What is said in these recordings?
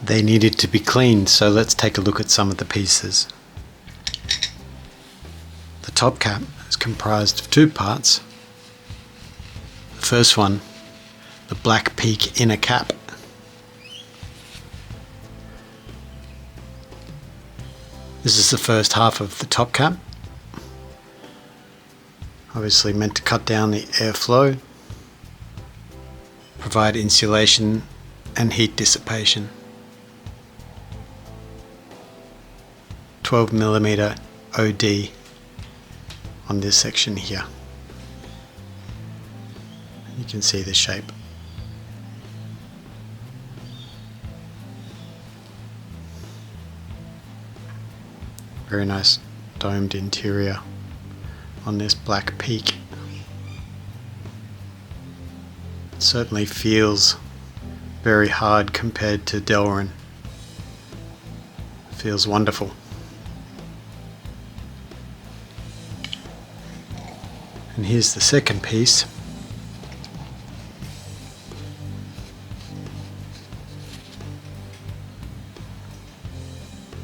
They needed to be cleaned, so let's take a look at some of the pieces. The top cap is comprised of two parts. The first one, the black peak inner cap. This is the first half of the top cap. Obviously meant to cut down the airflow, provide insulation and heat dissipation. 12mm OD on this section here. You can see the shape. Very nice domed interior on this black peak. It certainly feels very hard compared to Delrin. Feels wonderful. And here's the second piece.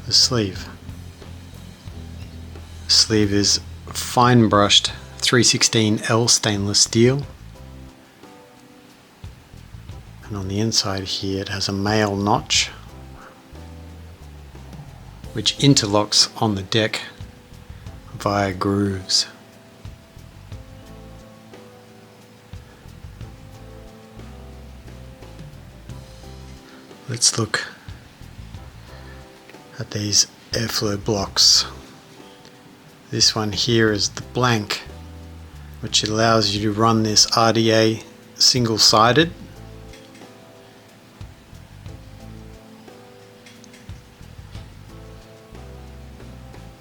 The sleeve. The sleeve is fine brushed 316L stainless steel. And on the inside here it has a male notch which interlocks on the deck via grooves. Let's look at these airflow blocks. This one here is the blank, which allows you to run this RDA single-sided.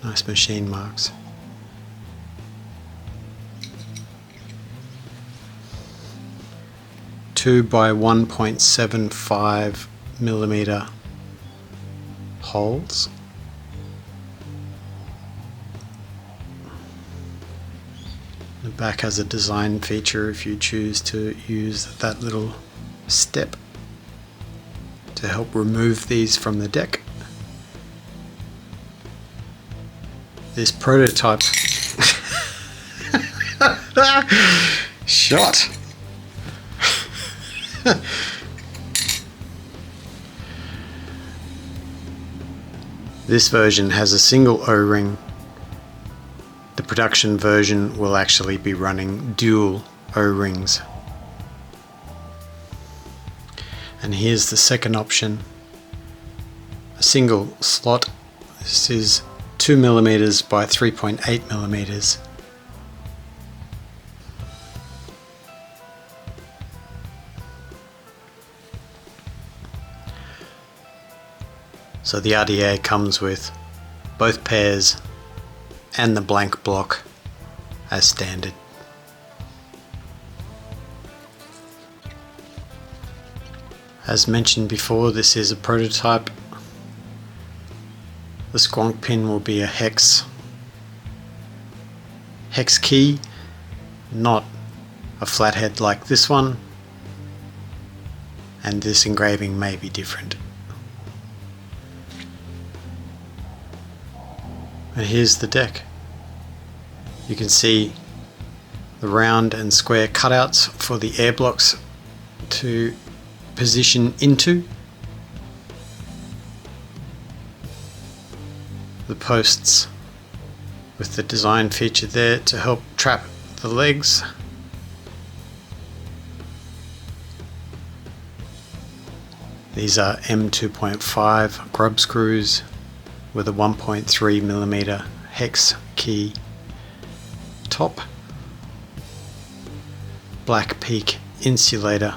Nice machine marks. Two by 1.75mm holes. The back has a design feature if you choose to use that little step to help remove these from the deck. This prototype shot. This version has a single O-ring. The production version will actually be running dual O-rings. And here's the second option, a single slot. This is 2mm by 3.8mm. So the RDA comes with both pairs and the blank block as standard. As mentioned before, this is a prototype. The squonk pin will be a hex key, not a flathead like this one, and this engraving may be different. And here's the deck. You can see the round and square cutouts for the air blocks to position into. The posts with the design feature there to help trap the legs. These are M2.5 grub screws with a 1.3mm hex key top. Black peak insulator.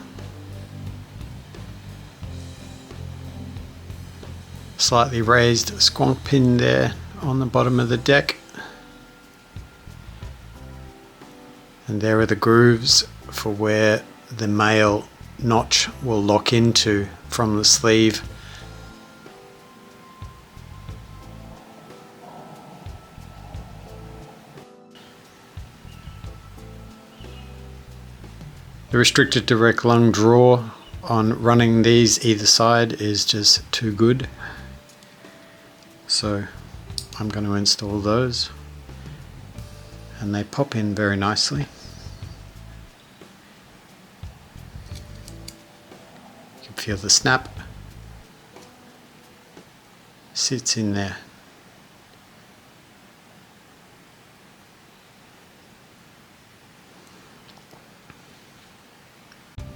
Slightly raised squonk pin there on the bottom of the deck. And there are the grooves for where the male notch will lock into from the sleeve. The restricted direct lung drawer on running these either side is just too good. So I'm going to install those, and they pop in very nicely. You can feel the snap. Sits in there.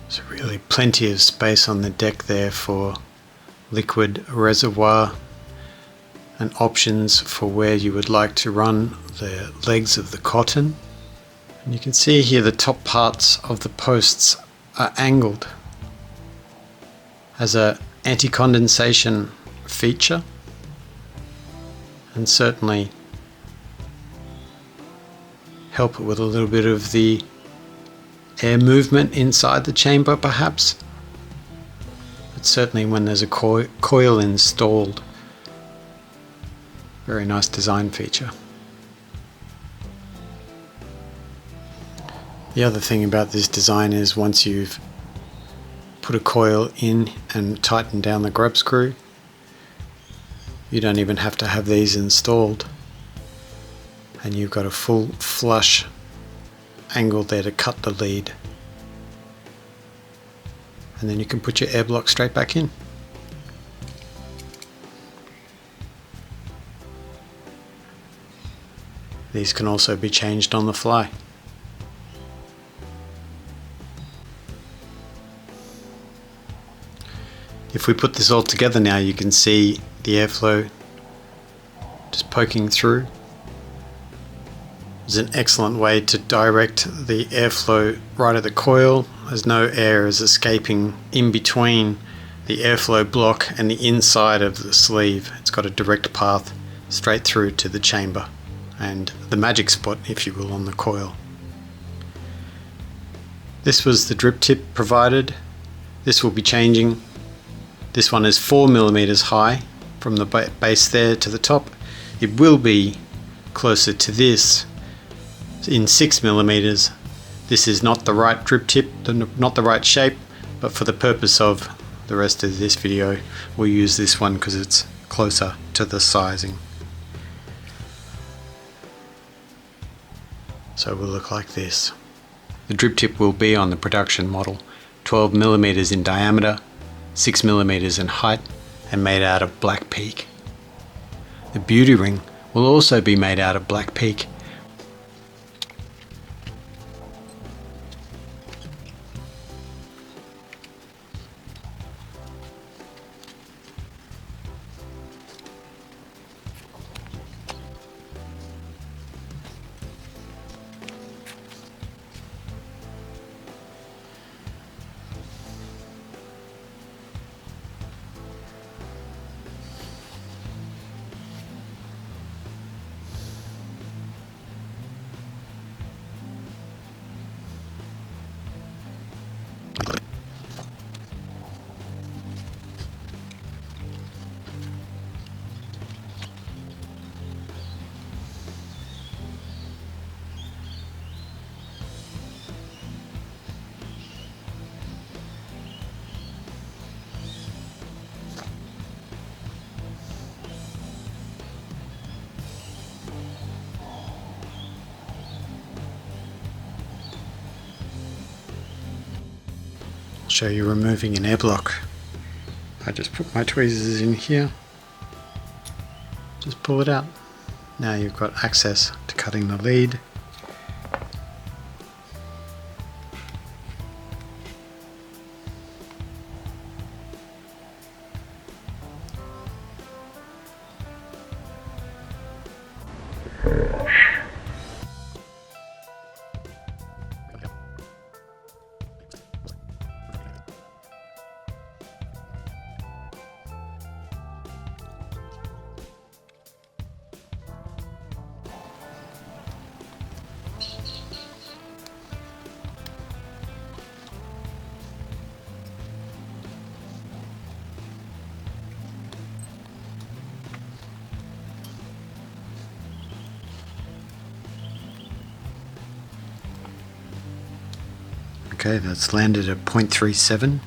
So really plenty of space on the deck there for liquid reservoir and options for where you would like to run the legs of the cotton. And you can see here the top parts of the posts are angled as a anti-condensation feature, and certainly help it with a little bit of the air movement inside the chamber perhaps. But certainly when there's a coil installed, very nice design feature. The other thing about this design is once you've put a coil in and tightened down the grub screw, you don't even have to have these installed, and you've got a full flush angle there to cut the lead, and then you can put your air block straight back in. These can also be changed on the fly. If we put this all together now, you can see the airflow just poking through. It's an excellent way to direct the airflow right at the coil, as no air is escaping in between the airflow block and the inside of the sleeve. It's got a direct path straight through to the chamber and the magic spot, if you will, on the coil. This was the drip tip provided. This will be changing. This one is 4mm high from the base there to the top. It will be closer to this in 6mm. This is not the right drip tip, not the right shape, but for the purpose of the rest of this video we'll use this one because it's closer to the sizing. So it will look like this. The drip tip will be on the production model, 12mm in diameter, 6mm in height, and made out of black peak. The beauty ring will also be made out of black peak. Show you removing an air block. I just put my tweezers in here, just pull it out. Now you've got access to cutting the lead. Okay, that's landed at 0.37.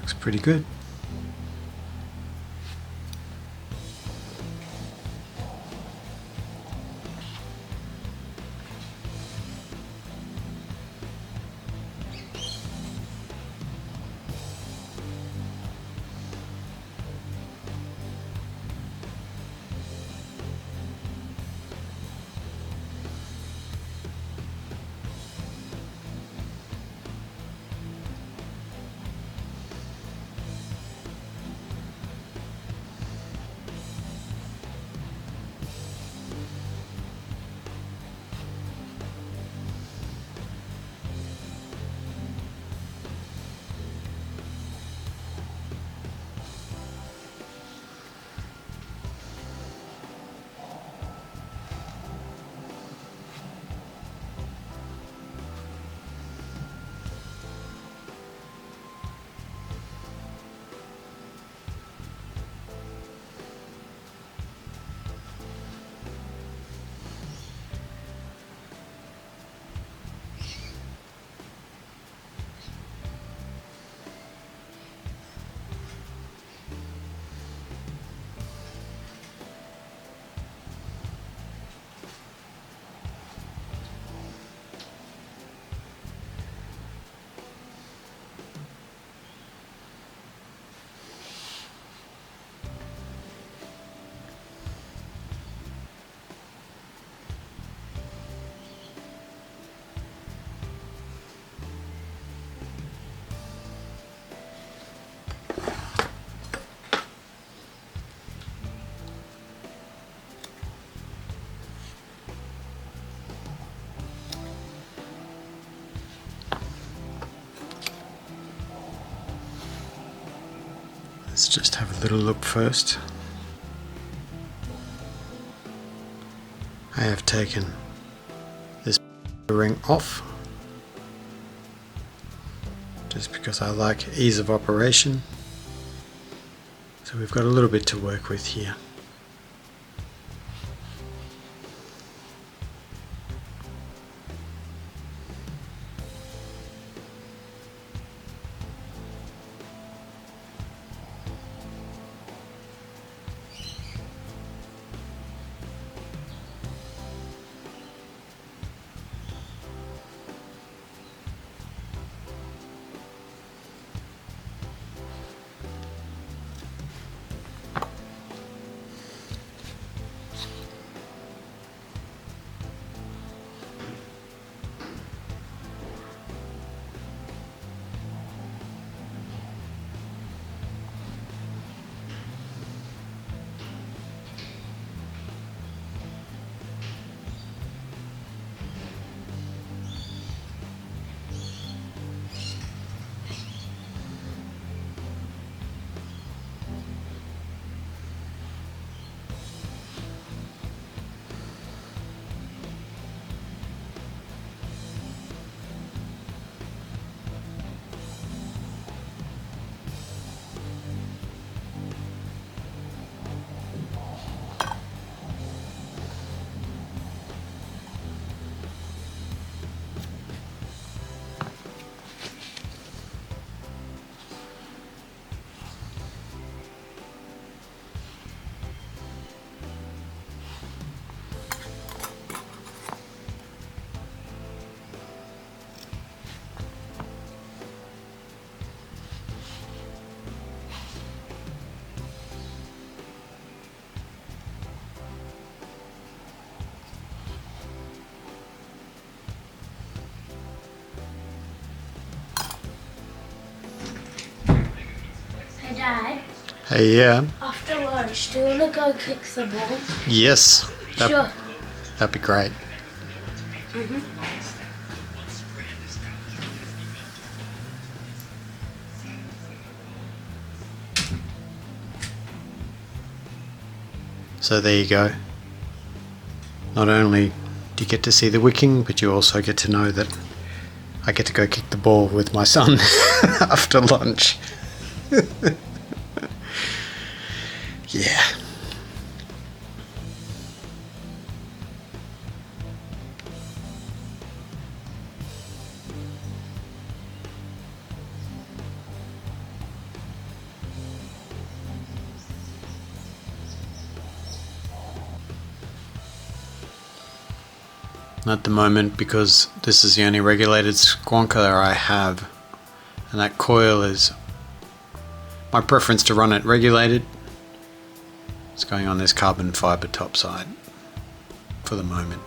Looks pretty good. Let's just have a little look first. I have taken this ring off just because I like ease of operation. So we've got a little bit to work with here. Dad. Hey, yeah. After lunch, do you want to go kick the ball? Yes. Sure. That'd be great. So there you go. Not only do you get to see the wicking, but you also get to know that I get to go kick the ball with my son after lunch. Yeah. at the moment, because this is the only regulated squonker I have, and that coil is my preference to run it regulated. It's going on this carbon fibre top side for the moment.